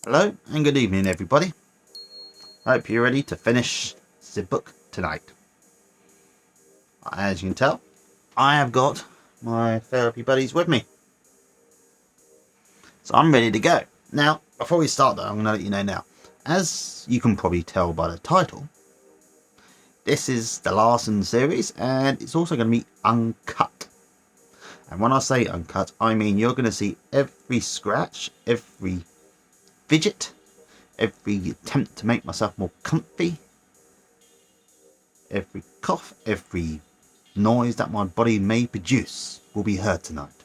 Hello and good evening everybody. Hope you're ready to finish the book tonight. As you can tell, I have got my therapy buddies with me. So I'm ready to go. Now, before we start though, I'm going to let you know now. As you can probably tell by the title, this is the last in the series and it's also going to be uncut. And when I say uncut, I mean you're going to see every scratch, every fidget, every attempt to make myself more comfy, every cough, every noise that my body may produce will be heard tonight.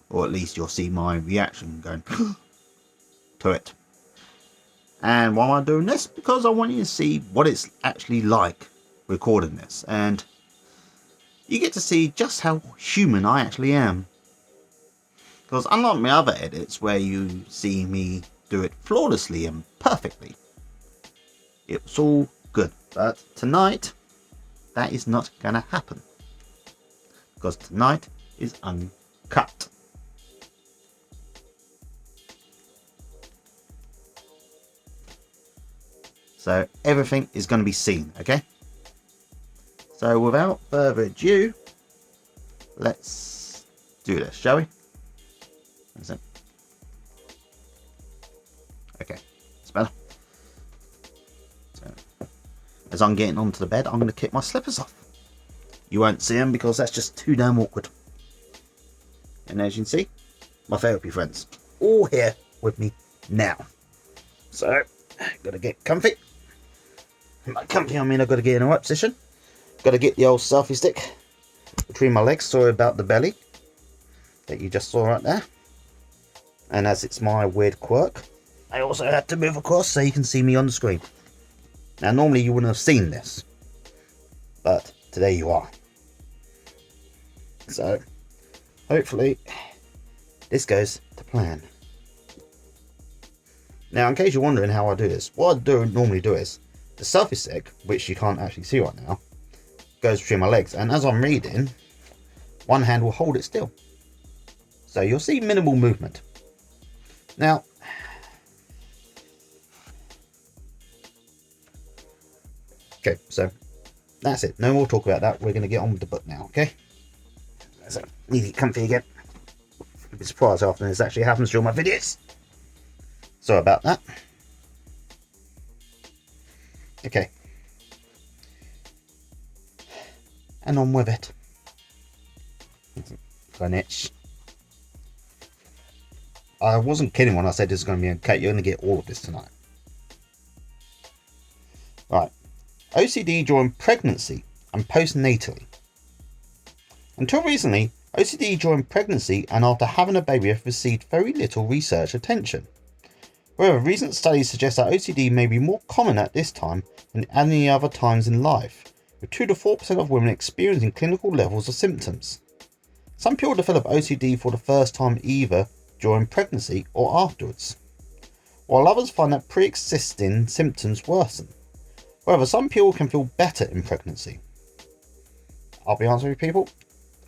Or at least you'll see my reaction going to it. And why am I doing this? Because I want you to see what it's actually like recording this. And you get to see just how human I actually am. Because unlike my other edits where you see me do it flawlessly and perfectly, it's all good, but tonight that is not gonna happen because tonight is uncut. So everything is going to be seen, okay? So without further ado, let's do this, shall we? That's it. Okay, it's better. So, as I'm getting onto the bed, I'm going to kick my slippers off. You won't see them because that's just too damn awkward. And as you can see, my therapy friends all here with me now. So, got to get comfy. By comfy, I mean I've got to get in the right position. Got to get the old selfie stick between my legs. Sorry about the belly that you just saw right there. And as it's my weird quirk, I also had to move across so you can see me on the screen. Now normally you wouldn't have seen this, but today you are. So hopefully this goes to plan. Now in case you're wondering how I do this, what I normally do is the selfie stick, which you can't actually see right now, goes between my legs, and as I'm reading, one hand will hold it still. So you'll see minimal movement. Now, okay, so that's it. No more talk about that. We're going to get on with the book now, okay? So, need to get comfy again. I'll be surprised how often this actually happens during my videos. Sorry about that. Okay. And on with it. Got an itch. I wasn't kidding when I said this is going to be okay. You're going to get all of this tonight. Right. OCD during pregnancy and postnatally. Until recently, OCD during pregnancy and after having a baby have received very little research attention. However, recent studies suggest that OCD may be more common at this time than any other times in life, with 2 to 4% of women experiencing clinical levels of symptoms. Some people develop OCD for the first time either during pregnancy or afterwards, while others find that pre-existing symptoms worsen. However, some people can feel better in pregnancy. I'll be honest with you people,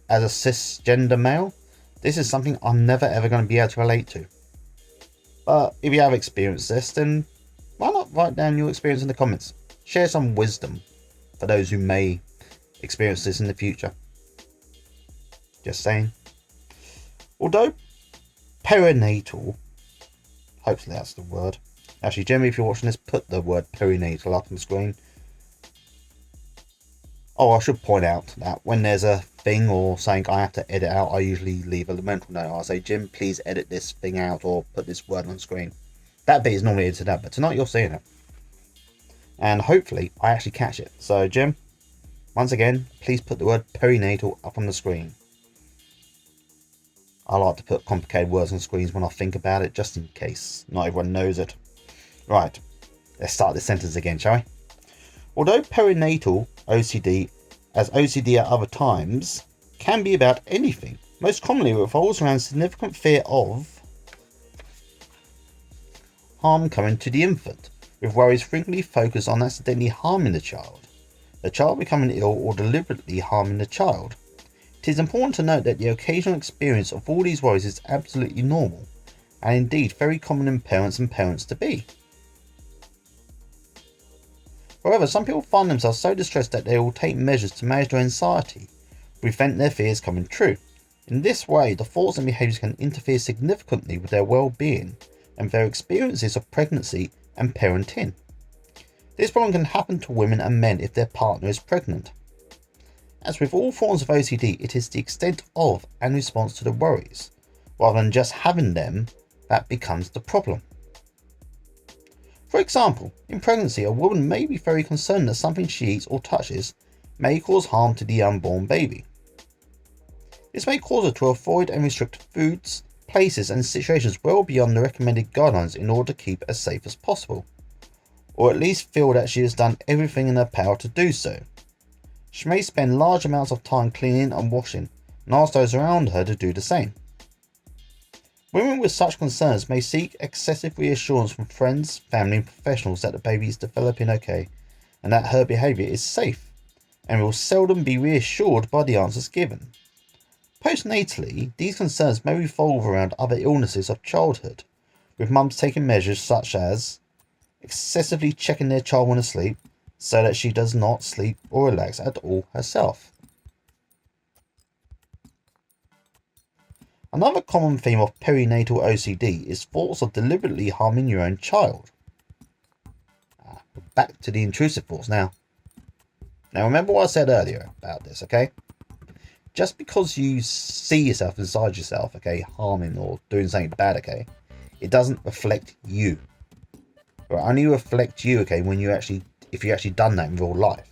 as a cisgender male, this is something I'm never ever going to be able to relate to. But if you have experienced this, then why not write down your experience in the comments? Share some wisdom for those who may experience this in the future. Just saying. Although perinatal, hopefully that's the word. Actually, Jimmy, if you're watching this, put the word perinatal up on the screen. Oh, I should point out that when there's a thing or something I have to edit out, I usually leave a mental note. I'll say, Jim, please edit this thing out or put this word on screen. That bit is normally edited out, but tonight you're seeing it. And hopefully I actually catch it. So, Jim, once again, please put the word perinatal up on the screen. I like to put complicated words on screens when I think about it, just in case not everyone knows it. Right, let's start this sentence again, shall we? Although perinatal OCD, as OCD at other times, can be about anything, most commonly it revolves around significant fear of harm coming to the infant, with worries frequently focused on accidentally harming the child becoming ill or deliberately harming the child. It is important to note that the occasional experience of all these worries is absolutely normal, and indeed very common in parents and parents-to-be. However, some people find themselves so distressed that they will take measures to manage their anxiety, to prevent their fears coming true. In this way, the thoughts and behaviours can interfere significantly with their well-being and their experiences of pregnancy and parenting. This problem can happen to women and men if their partner is pregnant. As with all forms of OCD, it is the extent of and response to the worries, rather than just having them, that becomes the problem. For example, in pregnancy, a woman may be very concerned that something she eats or touches may cause harm to the unborn baby. This may cause her to avoid and restrict foods, places and situations well beyond the recommended guidelines in order to keep as safe as possible, or at least feel that she has done everything in her power to do so. She may spend large amounts of time cleaning and washing and ask those around her to do the same. Women with such concerns may seek excessive reassurance from friends, family and professionals that the baby is developing okay and that her behaviour is safe, and will seldom be reassured by the answers given. Postnatally, these concerns may revolve around other illnesses of childhood, with mums taking measures such as excessively checking their child when asleep so that she does not sleep or relax at all herself. Another common theme of perinatal OCD is thoughts of deliberately harming your own child. Back to the intrusive thoughts now. Now remember what I said earlier about this, okay? Just because you see yourself inside yourself, okay, harming or doing something bad, okay, it doesn't reflect you. It will only reflect you, okay, if you actually done that in real life.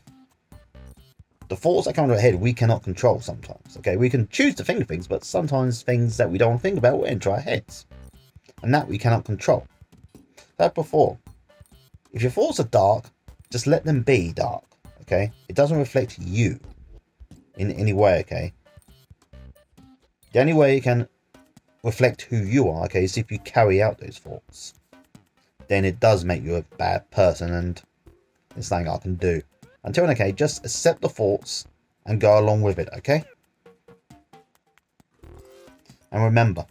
The thoughts that come to our head we cannot control sometimes, okay? We can choose to think of things, but sometimes things that we don't think about will enter our heads. And that we cannot control. That before. If your thoughts are dark, just let them be dark, okay? It doesn't reflect you in any way, okay? The only way it can reflect who you are, okay, is if you carry out those thoughts. Then it does make you a bad person, and there's nothing I can do. Until then, okay, just accept the thoughts and go along with it, okay? And remember,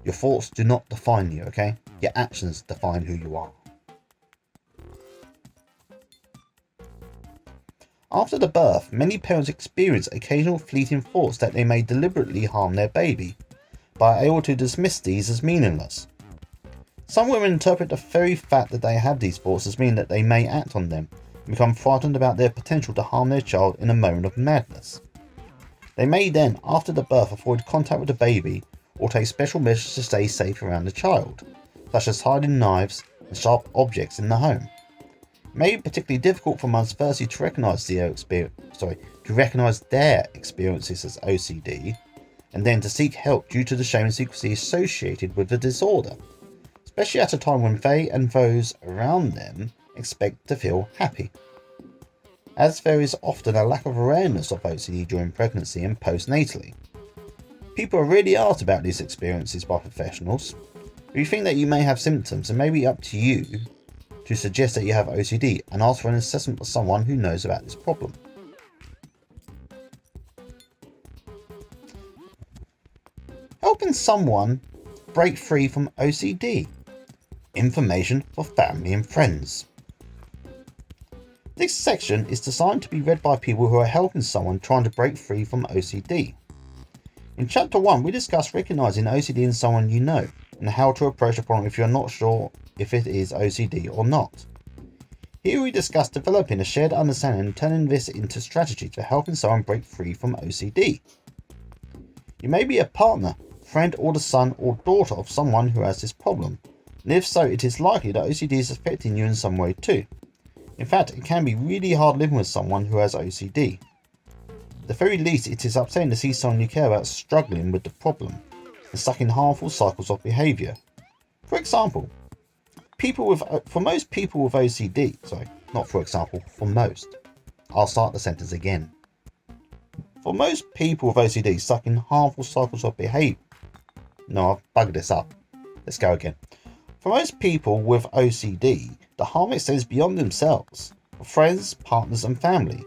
your thoughts do not define you, okay? Your actions define who you are. After the birth, many parents experience occasional fleeting thoughts that they may deliberately harm their baby, but are able to dismiss these as meaningless. Some women interpret the very fact that they have these thoughts as meaning that they may act on them, and become frightened about their potential to harm their child in a moment of madness. They may then, after the birth, avoid contact with the baby or take special measures to stay safe around the child, such as hiding knives and sharp objects in the home. It may be particularly difficult for mums firstly to recognise their experiences as OCD, and then to seek help due to the shame and secrecy associated with the disorder, especially at a time when they and those around them expect to feel happy. As there is often a lack of awareness of OCD during pregnancy and postnatally. People are really asked about these experiences by professionals. If you think that you may have symptoms, it may be up to you to suggest that you have OCD and ask for an assessment from someone who knows about this problem. Helping someone break free from OCD. Information for family and friends. This section is designed to be read by people who are helping someone trying to break free from OCD. In Chapter 1, we discuss recognising OCD in someone you know and how to approach a problem if you're not sure if it is OCD or not. Here we discuss developing a shared understanding and turning this into strategies for helping someone break free from OCD. You may be a partner, friend or the son or daughter of someone who has this problem, and if so, it is likely that OCD is affecting you in some way too. In fact, it can be really hard living with someone who has OCD. At the very least, it is upsetting to see someone you care about struggling with the problem and stuck in harmful cycles of behaviour. For example, for most people with OCD, I'll start the sentence again. For most people with OCD stuck in harmful cycles of behaviour. No, I've bugged this up. Let's go again. For most people with OCD, the harm extends beyond themselves, for friends, partners and family,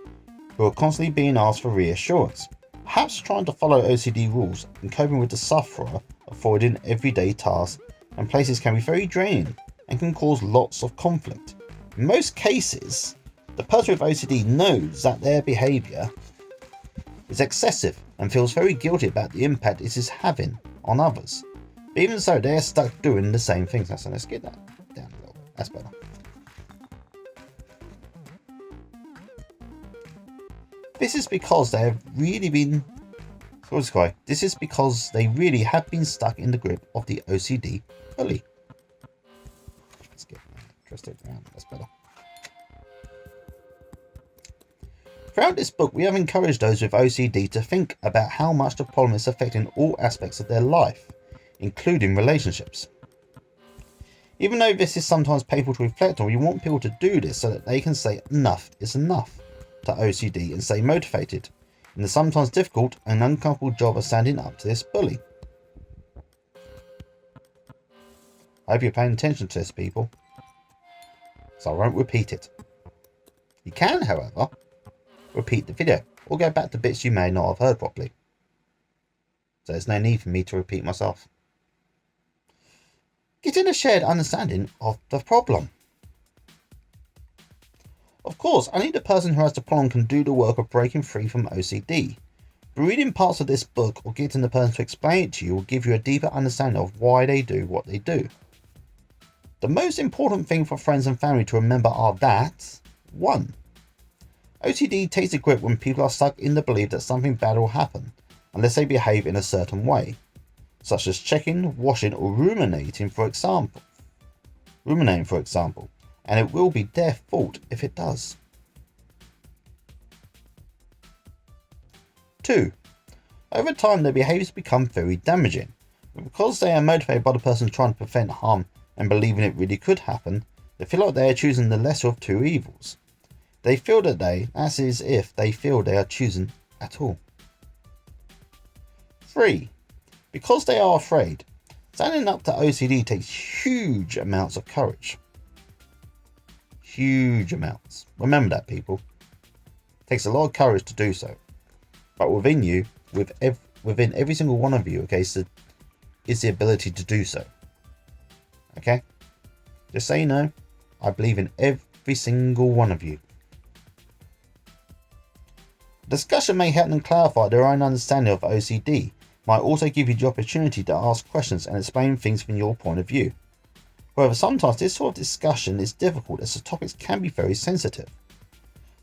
who are constantly being asked for reassurance, perhaps trying to follow OCD rules and coping with the sufferer, avoiding everyday tasks and places can be very draining and can cause lots of conflict. In most cases, the person with OCD knows that their behaviour is excessive and feels very guilty about the impact it is having on others. But even so, they are stuck doing the same things. So let's get that down a little bit. That's better. This is because they have really been This is because they really have been stuck in the grip of the OCD bully. Let's get interested around. That's better. Throughout this book, we have encouraged those with OCD to think about how much the problem is affecting all aspects of their life, including relationships. Even though this is sometimes painful to reflect on, we want people to do this so that they can say enough is enough to OCD and stay motivated in the sometimes difficult and uncomfortable job of standing up to this bully. I hope you're paying attention to this, people, so I won't repeat it. You can, however, repeat the video or go back to bits you may not have heard properly. So there's no need for me to repeat myself. Getting a shared understanding of the problem. Of course, only the person who has the problem can do the work of breaking free from OCD. But reading parts of this book or getting the person to explain it to you will give you a deeper understanding of why they do what they do. The most important thing for friends and family to remember are that 1. OCD takes a grip when people are stuck in the belief that something bad will happen unless they behave in a certain way, such as checking, washing or ruminating for example, and it will be their fault if it does. 2. Over time their behaviours become very damaging, but because they are motivated by the person trying to prevent harm and believing it really could happen, they feel like they are choosing the lesser of two evils. They feel that's as if they feel they are choosing at all. 3. Because they are afraid, standing up to OCD takes huge amounts of courage. Huge amounts. Remember that, people. It takes a lot of courage to do so. But within you, within every single one of you, okay, is the ability to do so. Okay? Just so you know, I believe in every single one of you. Discussion may help them clarify their own understanding of OCD, might also give you the opportunity to ask questions and explain things from your point of view. However, sometimes this sort of discussion is difficult as the topics can be very sensitive.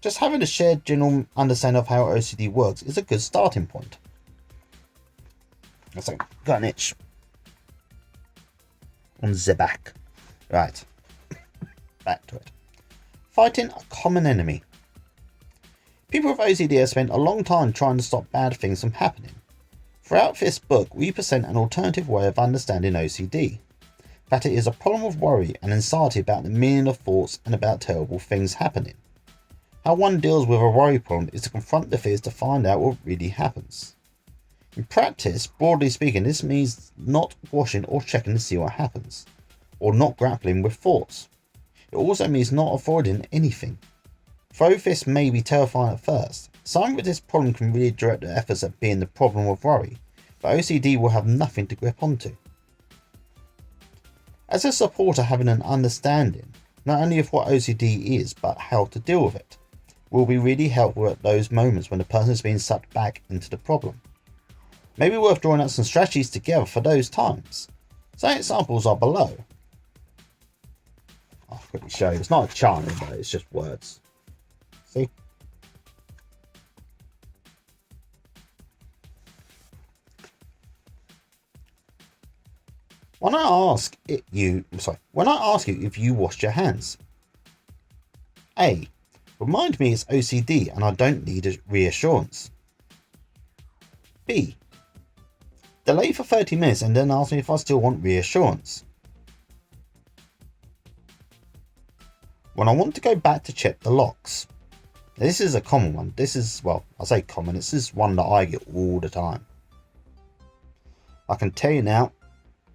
Just having a shared general understanding of how OCD works is a good starting point. So, got an itch on the back. Right, back to it. Fighting a common enemy. People with OCD have spent a long time trying to stop bad things from happening. Throughout this book, we present an alternative way of understanding OCD. That it is a problem of worry and anxiety about the meaning of thoughts and about terrible things happening. How one deals with a worry problem is to confront the fears to find out what really happens. In practice, broadly speaking, this means not washing or checking to see what happens, or not grappling with thoughts. It also means not avoiding anything. Though this may be terrifying at first, someone with this problem can really direct their efforts at being the problem of worry, but OCD will have nothing to grip onto. As a supporter, having an understanding, not only of what OCD is, but how to deal with it, will be really helpful at those moments when the person is being sucked back into the problem. Maybe worth drawing out some strategies together for those times. Some examples are below. I'll quickly show you. It's not a chart, but it's just words. See? When I ask you if you washed your hands. A. Remind me it's OCD and I don't need a reassurance. B. Delay for 30 minutes and then ask me if I still want reassurance. When I want to go back to check the locks. This is a common one. This is, well, I say common, this is one that I get all the time. I can tell you now,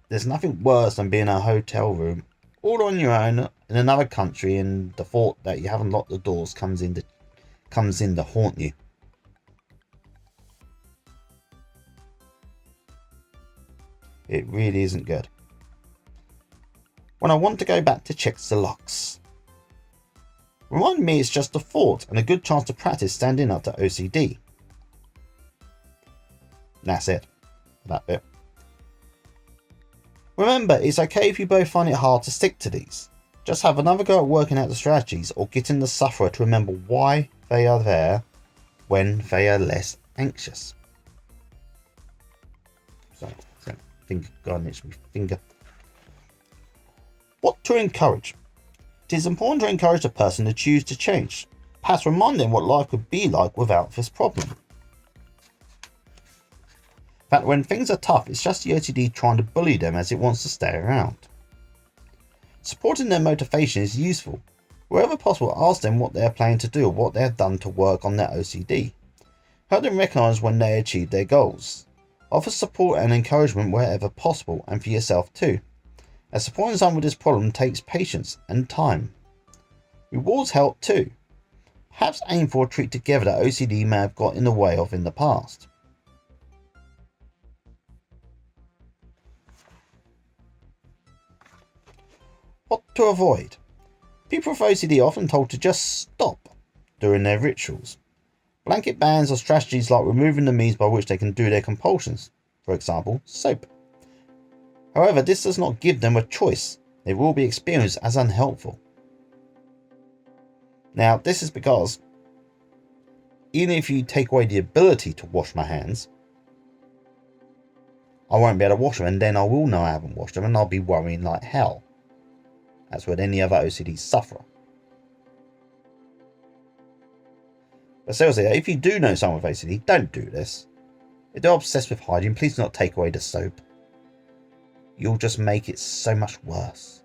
there's nothing worse than being in a hotel room all on your own in another country and the thought that you haven't locked the doors comes in to haunt you. It really isn't good. when I want to go back to check the locks. Remind me it's just a thought and a good chance to practice standing up to OCD. That's it for that bit. Remember, it's okay if you both find it hard to stick to these. Just have another go at working out the strategies or getting the sufferer to remember why they are there when they are less anxious. Sorry, finger, garnish my finger. What to encourage? It is important to encourage the person to choose to change. Perhaps remind them what life could be like without this problem. In fact, when things are tough, it's just the OCD trying to bully them as it wants to stay around. Supporting their motivation is useful. Wherever possible, ask them what they are planning to do or what they have done to work on their OCD. Help them recognise when they achieve their goals. Offer support and encouragement wherever possible, and for yourself too, as supporting someone with this problem takes patience and time. Rewards help too. Perhaps aim for a treat together that OCD may have got in the way of in the past. What to avoid? People with OCD are often told to just stop during their rituals. Blanket bans are strategies like removing the means by which they can do their compulsions, for example, soap. However, this does not give them a choice. They will be experienced as unhelpful. Now, this is because even if you take away the ability to wash my hands, I won't be able to wash them, and then I will know I haven't washed them and I'll be worrying like hell. That's what any other OCD sufferer. But seriously, if you do know someone with OCD, don't do this. If they're obsessed with hygiene, please do not take away the soap. You'll just make it so much worse.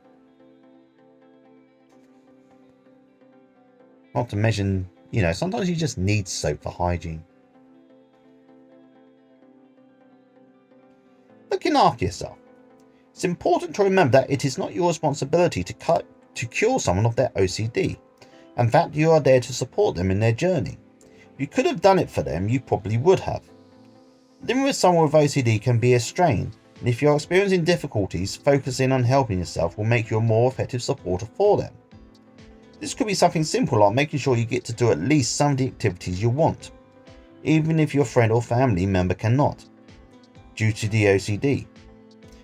Not to mention, sometimes you just need soap for hygiene. Looking after yourself. It's important to remember that it is not your responsibility to cure someone of their OCD, and that you are there to support them in their journey. If you could have done it for them, you probably would have. Living with someone with OCD can be a strain, and if you're experiencing difficulties, focusing on helping yourself will make you a more effective supporter for them. This could be something simple like making sure you get to do at least some of the activities you want, even if your friend or family member cannot, due to the OCD.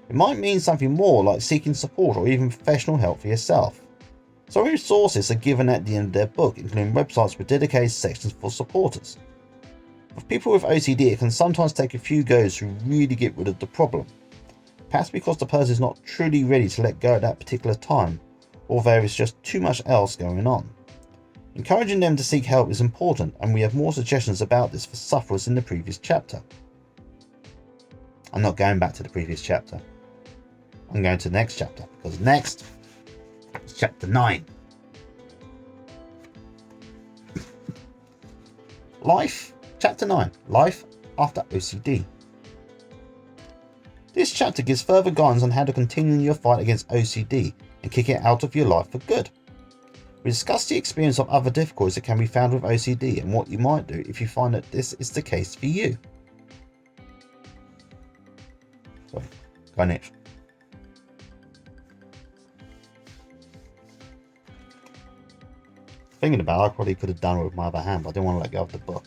It might mean something more like seeking support or even professional help for yourself. Some resources are given at the end of their book, including websites with dedicated sections for supporters. For people with OCD, it can sometimes take a few goes to really get rid of the problem, perhaps because the person is not truly ready to let go at that particular time, or there is just too much else going on. Encouraging them to seek help is important, and we have more suggestions about this for sufferers in the previous chapter. I'm not going back to the previous chapter. I'm going to the next chapter, because next is chapter 9. Chapter 9, Life After OCD. This chapter gives further guidance on how to continue your fight against OCD and kick it out of your life for good. We discuss the experience of other difficulties that can be found with OCD and what you might do if you find that this is the case for you. Sorry, go next. Thinking about it, I probably could have done it with my other hand, but I didn't want to let go of the book.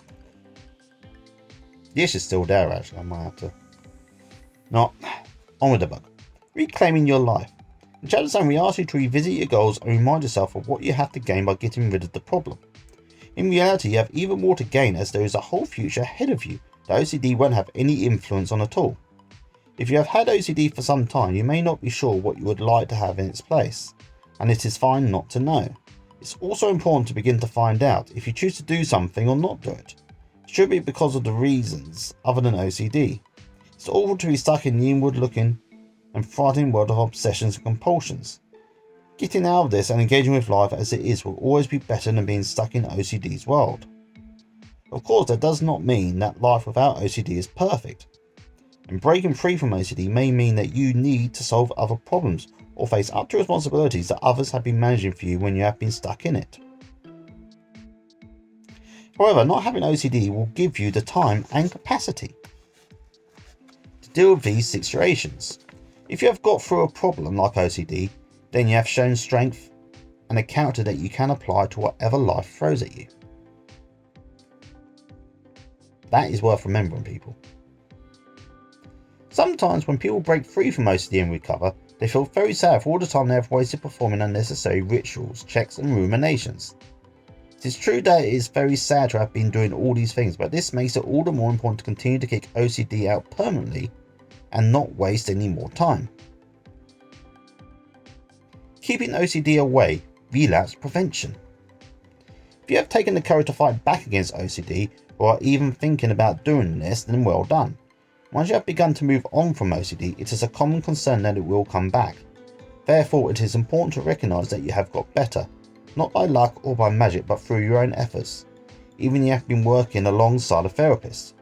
The issue's still there, actually. I might have to. No, on with the book. Reclaiming your life. In chapter 7, we ask you to revisit your goals and remind yourself of what you have to gain by getting rid of the problem. In reality, you have even more to gain, as there is a whole future ahead of you that OCD won't have any influence on at all. If you have had OCD for some time, you may not be sure what you would like to have in its place, and it is fine not to know. It's also important to begin to find out if you choose to do something or not do it. It should be because of the reasons other than OCD. It's awful to be stuck in the inward-looking and frightening world of obsessions and compulsions. Getting out of this and engaging with life as it is will always be better than being stuck in OCD's world. Of course, that does not mean that life without OCD is perfect. And breaking free from OCD may mean that you need to solve other problems or face up to responsibilities that others have been managing for you when you have been stuck in it. However, not having OCD will give you the time and capacity to deal with these situations. If you have got through a problem like OCD, Then you have shown strength and a character that you can apply to whatever life throws at you. That is worth remembering, people. Sometimes when people break free from OCD and recover, they feel very sad for all the time they have wasted performing unnecessary rituals, checks and ruminations. It is true that it is very sad to have been doing all these things, but this makes it all the more important to continue to kick OCD out permanently and not waste any more time. Keeping OCD away, relapse prevention. If you have taken the courage to fight back against OCD or are even thinking about doing this, then well done. Once you have begun to move on from OCD, it is a common concern that it will come back. Therefore, it is important to recognise that you have got better, not by luck or by magic, but through your own efforts, even if you have been working alongside a therapist.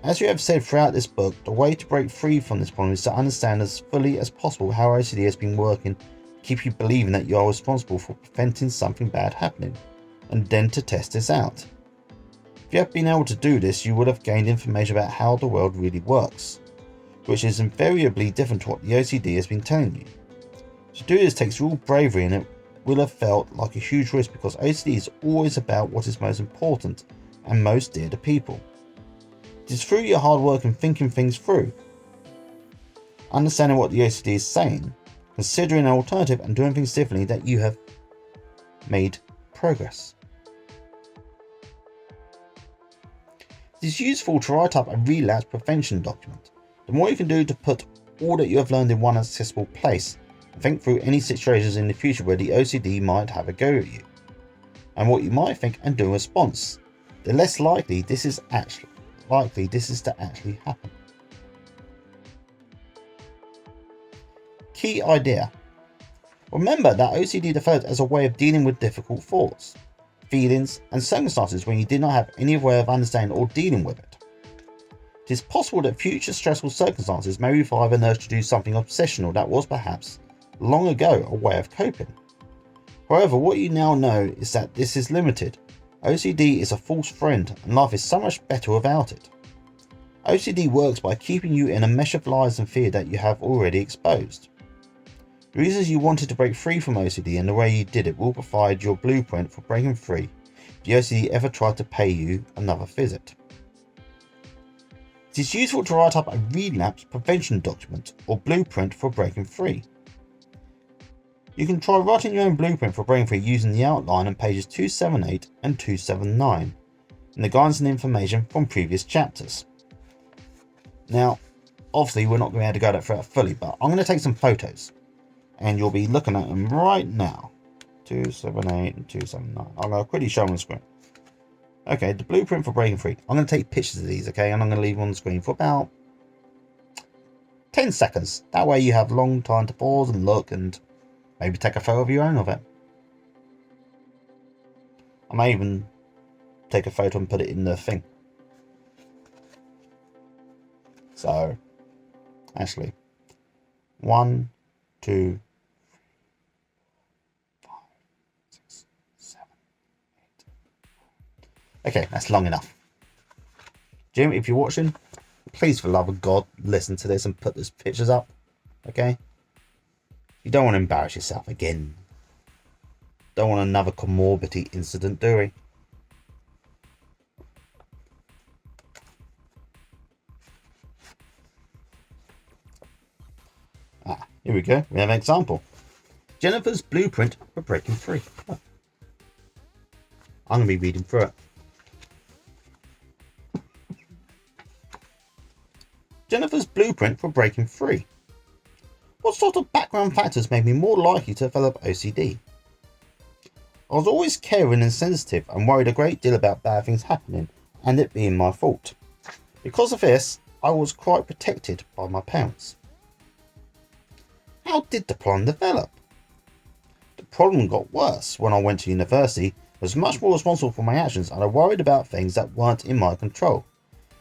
As you have said throughout this book, the way to break free from this problem is to understand as fully as possible how OCD has been working to keep you believing that you are responsible for preventing something bad happening, and then to test this out. If you have been able to do this, you would have gained information about how the world really works, which is invariably different to what the OCD has been telling you. To do this takes real bravery, and it will have felt like a huge risk because OCD is always about what is most important and most dear to people. It is through your hard work and thinking things through, understanding what the OCD is saying, considering an alternative and doing things differently that you have made progress. It is useful to write up a relapse prevention document. The more you can do to put all that you have learned in one accessible place, and think through any situations in the future where the OCD might have a go at you, and what you might think and do in response, the less likely this is to actually happen. Key idea. Remember that OCD developed as a way of dealing with difficult thoughts, feelings and circumstances when you did not have any way of understanding or dealing with it. It is possible that future stressful circumstances may revive an urge to do something obsessional that was perhaps long ago a way of coping. However, what you now know is that this is limited. OCD is a false friend and life is so much better without it. OCD works by keeping you in a mesh of lies and fear that you have already exposed. The reasons you wanted to break free from OCD and the way you did it will provide your blueprint for breaking free if the OCD ever tried to pay you another visit. It is useful to write up a relapse prevention document or blueprint for breaking free. You can try writing your own blueprint for breaking free using the outline on pages 278 and 279 and the guidance and information from previous chapters. Now, obviously we're not going to be able to go that through it fully, but I'm going to take some photos and you'll be looking at them right now. 278 and 279. I'm going to quickly show them on the screen. Okay, the blueprint for breaking free. I'm going to take pictures of these, okay, and I'm going to leave them on the screen for about 10 seconds. That way you have long time to pause and look and maybe take a photo of your own of it. I may even take a photo and put it in the thing. So, actually, 1, 2, 5, 6, 7, 8. Okay, that's long enough. Jim, if you're watching, please, for the love of God, listen to this and put these pictures up. Okay? You don't want to embarrass yourself again. Don't want another comorbidity incident, do we? Here we go. We have an example. Jennifer's blueprint for breaking free. Oh. I'm going to be reading through it. Jennifer's blueprint for breaking free. What sort of background factors made me more likely to develop OCD? I was always caring and sensitive and worried a great deal about bad things happening and it being my fault. Because of this, I was quite protected by my parents. How did the problem develop? The problem got worse when I went to university. I was much more responsible for my actions and I worried about things that weren't in my control.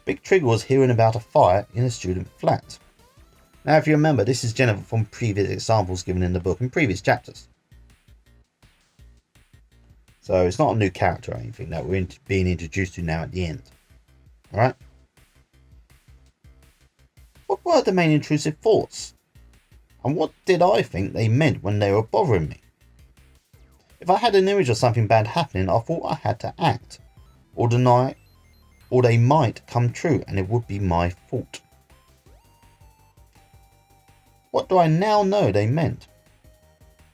Big trigger was hearing about a fire in a student flat. Now, if you remember, this is Jennifer from previous examples given in the book in previous chapters. So it's not a new character or anything that we're being introduced to now at the end. Alright? What were the main intrusive thoughts? And what did I think they meant when they were bothering me? If I had an image of something bad happening, I thought I had to act, or deny, or they might come true and it would be my fault. What do I now know they meant?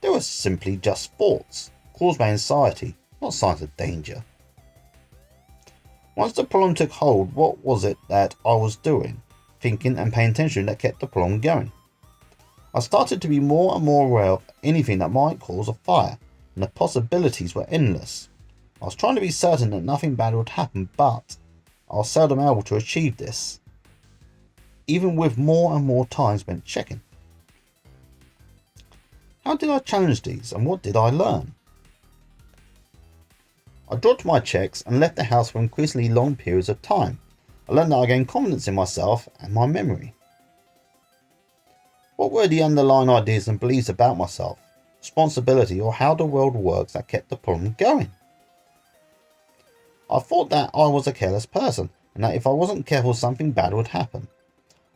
They were simply just thoughts, caused by anxiety, not signs of danger. Once the problem took hold, what was it that I was doing, thinking and paying attention that kept the problem going? I started to be more and more aware of anything that might cause a fire, and the possibilities were endless. I was trying to be certain that nothing bad would happen, but I was seldom able to achieve this, even with more and more time spent checking. How did I challenge these, and what did I learn? I dropped my checks and left the house for increasingly long periods of time. I learned that I gained confidence in myself and my memory. What were the underlying ideas and beliefs about myself, responsibility, or how the world works that kept the problem going? I thought that I was a careless person, and that if I wasn't careful something bad would happen.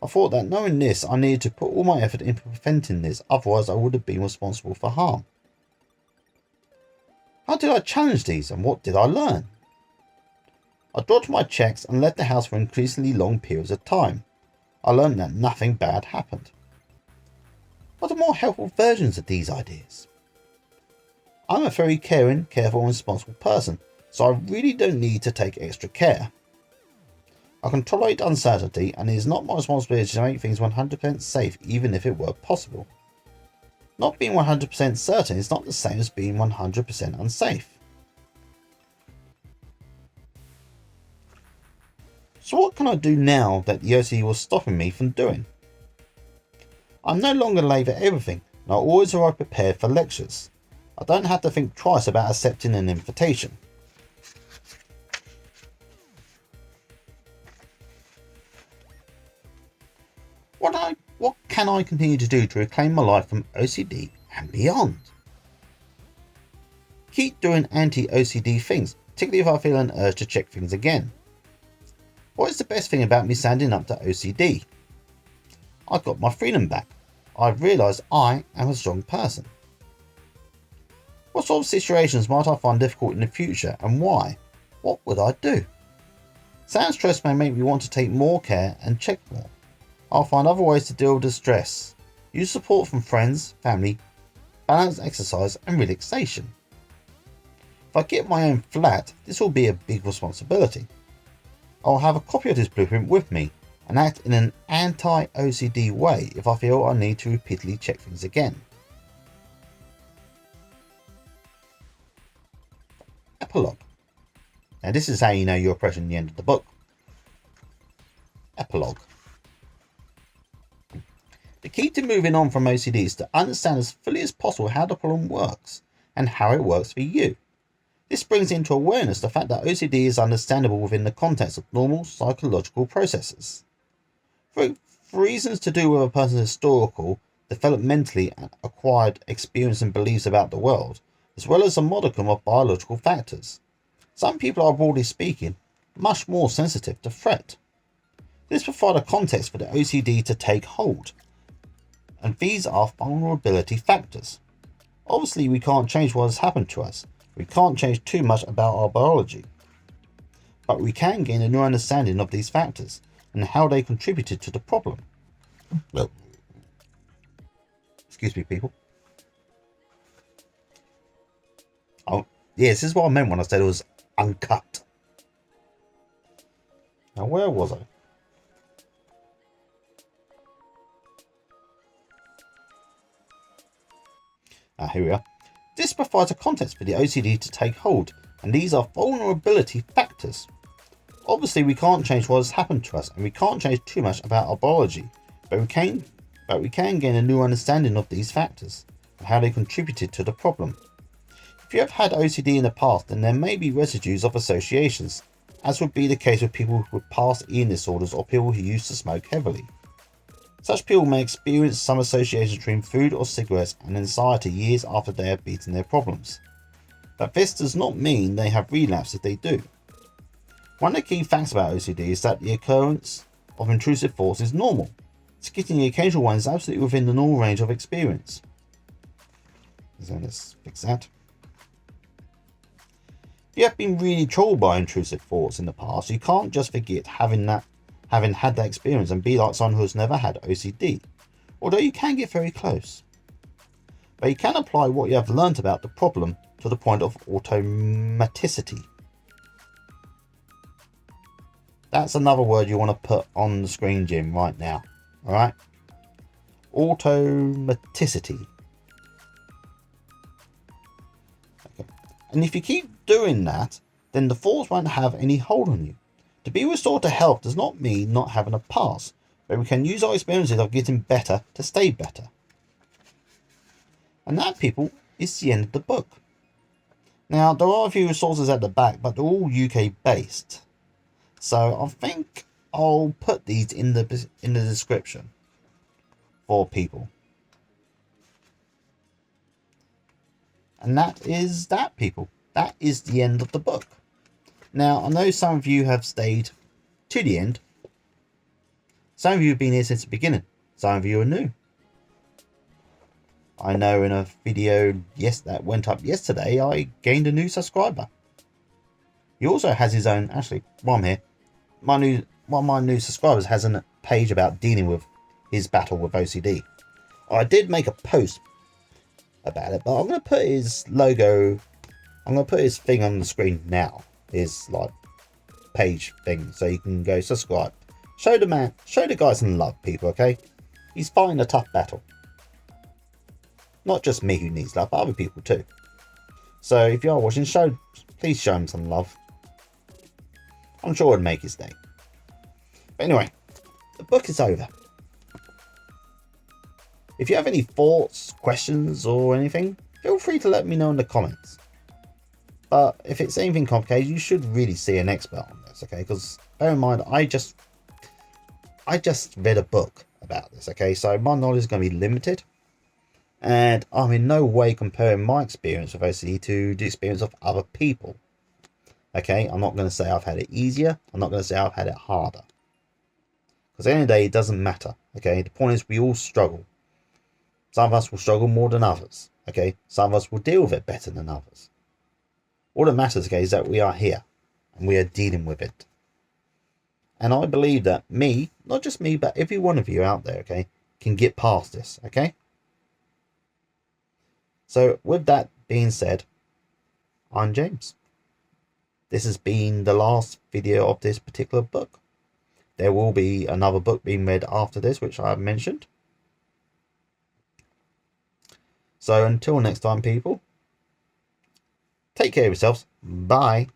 I thought that knowing this, I needed to put all my effort into preventing this, otherwise I would have been responsible for harm. How did I challenge these, and what did I learn? I dodged my checks and left the house for increasingly long periods of time. I learned that nothing bad happened. What are more helpful versions of these ideas? I'm a very caring, careful and responsible person, so I really don't need to take extra care. I can tolerate uncertainty, and it is not my responsibility to make things 100% safe even if it were possible. Not being 100% certain is not the same as being 100% unsafe. So what can I do now that the OCD was stopping me from doing? I'm no longer late for everything, and I always arrive prepared for lectures. I don't have to think twice about accepting an invitation. What can I continue to do to reclaim my life from OCD and beyond? Keep doing anti-OCD things, particularly if I feel an urge to check things again. What is the best thing about me standing up to OCD? I got my freedom back. I've realised I am a strong person. What sort of situations might I find difficult in the future, and why? What would I do? Sound stress may make me want to take more care and check more. I'll find other ways to deal with the stress. Use support from friends, family, balance exercise and relaxation. If I get my own flat, this will be a big responsibility. I'll have a copy of this blueprint with me and act in an anti-OCD way if I feel I need to repeatedly check things again. Epilogue. Now this is how you know you're approaching the end of the book. Epilogue. The key to moving on from OCD is to understand as fully as possible how the problem works and how it works for you. This brings into awareness the fact that OCD is understandable within the context of normal psychological processes. For reasons to do with a person's historical, developmentally acquired experience and beliefs about the world, as well as a modicum of biological factors. Some people are, broadly speaking, much more sensitive to threat. This provides a context for the OCD to take hold, and these are vulnerability factors. Obviously, we can't change what has happened to us. We can't change too much about our biology. But we can gain a new understanding of these factors and how they contributed to the problem. Well, excuse me, people. Oh, yes, this is what I meant when I said it was uncut. Now, where was I? Here we are. This provides a context for the OCD to take hold, and these are vulnerability factors. Obviously, we can't change what has happened to us, and we can't change too much about our biology, but we can gain a new understanding of these factors and how they contributed to the problem. If you have had OCD in the past, then there may be residues of associations, as would be the case with people with past eating disorders or people who used to smoke heavily. Such people may experience some association between food or cigarettes and anxiety years after they have beaten their problems. But this does not mean they have relapsed if they do. One of the key facts about OCD is that the occurrence of intrusive thoughts is normal. skipping the occasional one is absolutely within the normal range of experience. So let's fix that. If you have been really troubled by intrusive thoughts in the past, you can't just forget having had that experience and be like someone who's never had OCD, although you can get very close. But you can apply what you have learnt about the problem to the point of automaticity. That's another word you want to put on the screen, Jim, right now. Alright? Automaticity. Okay. And if you keep doing that, then the thoughts won't have any hold on you. To be restored to health does not mean not having a past, but we can use our experiences of getting better to stay better. And that, people, is the end of the book. Now, there are a few resources at the back, but they're all UK based. So I think I'll put these in the description for people. And that is that, people. That is the end of the book. Now, I know some of you have stayed to the end. Some of you have been here since the beginning. Some of you are new. I know in a video that went up yesterday, I gained a new subscriber. He also has his own, actually, while I'm here, one of my new subscribers has a page about dealing with his battle with OCD. I did make a post about it, but I'm going to put his logo, I'm going to put his thing on the screen now. His like page thing, so you can go subscribe. Show the guy some love, people, okay? He's fighting a tough battle. Not just me who needs love, but other people too. So if you are watching, please show him some love. I'm sure it'll make his day. But anyway, the book is over. If you have any thoughts, questions, or anything, feel free to let me know in the comments. But if it's anything complicated, you should really see an expert on this, okay? Because bear in mind, I just read a book about this, okay? So my knowledge is going to be limited. And I'm in no way comparing my experience with OCD to the experience of other people. Okay, I'm not going to say I've had it easier. I'm not going to say I've had it harder. Because at the end of the day, it doesn't matter. Okay, the point is we all struggle. Some of us will struggle more than others. Okay, some of us will deal with it better than others. All that matters, okay, is that we are here. And we are dealing with it. And I believe that me, not just me, but every one of you out there, okay, can get past this. Okay. So with that being said, I'm James. This has been the last video of this particular book. There will be another book being read after this, which I have mentioned. So until next time, people, take care of yourselves. Bye.